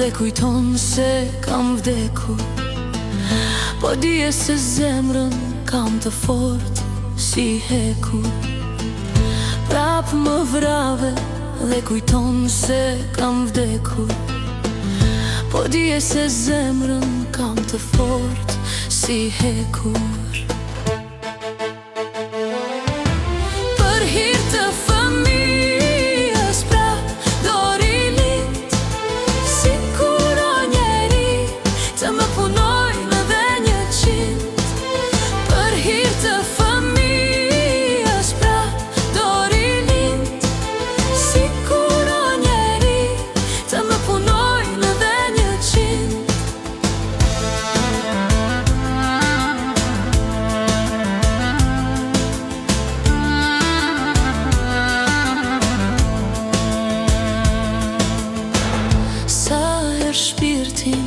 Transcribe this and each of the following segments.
dhe kujton se kam vdekur, po dije se zemrën kam të fort si hekur. Prap më vrave dhe kujton se kam vdekur, po dije se zemrën kam të fort si hekur. Për hir të fëmijës prap do rilind, sikur o njeri të më punojnë edhe 100. Për hir të fëmijës prap do rilind, sikur o njeri të më punojnë edhe 100. Shpirtin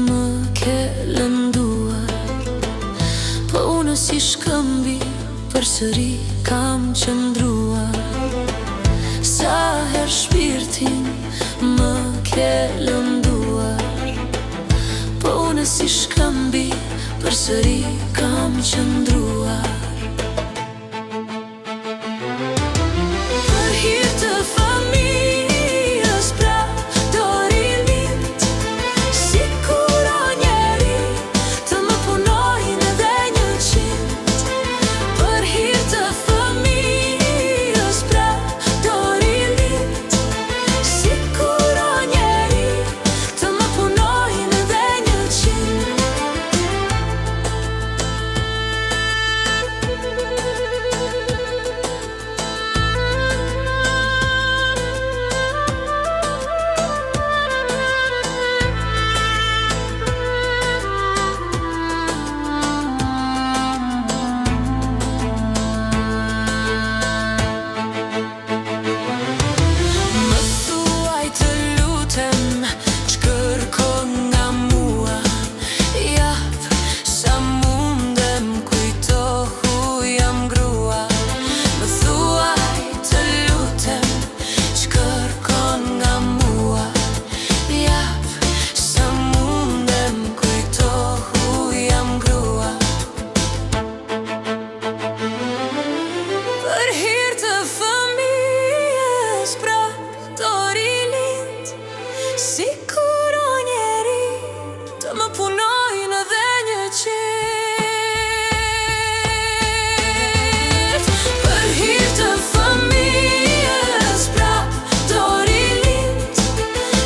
më ke lënduar, po unë si shkëmbi përsëri kam qëndruar. Sa her shpirtin më ke lënduar, po unë si shkëmbi përsëri kam qëndruar. Për hir të fëmijës prap do rilind, sikur o njeri të më punojnë edhe 100. Për hir të fëmijës prap do rilind, sikur o njeri të më punojnë edhe 100. Sikur o njeri të më punojnë edhe 100. Për hir të fëmijës prap do rilind,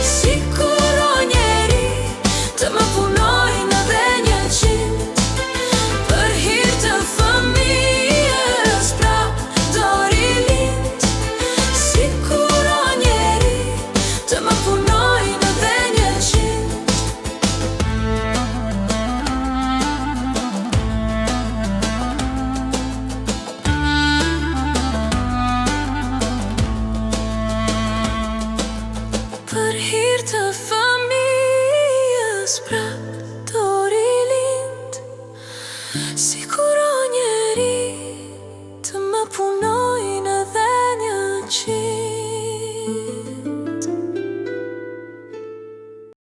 sikur o njeri të më punojnë edhe 100. Për hir të fëmijës prap do rilind, sikur o njeri të më punojnë. Për hir të fëmijës prap do rilind, sikur o njeri të më punojnë edhe 100.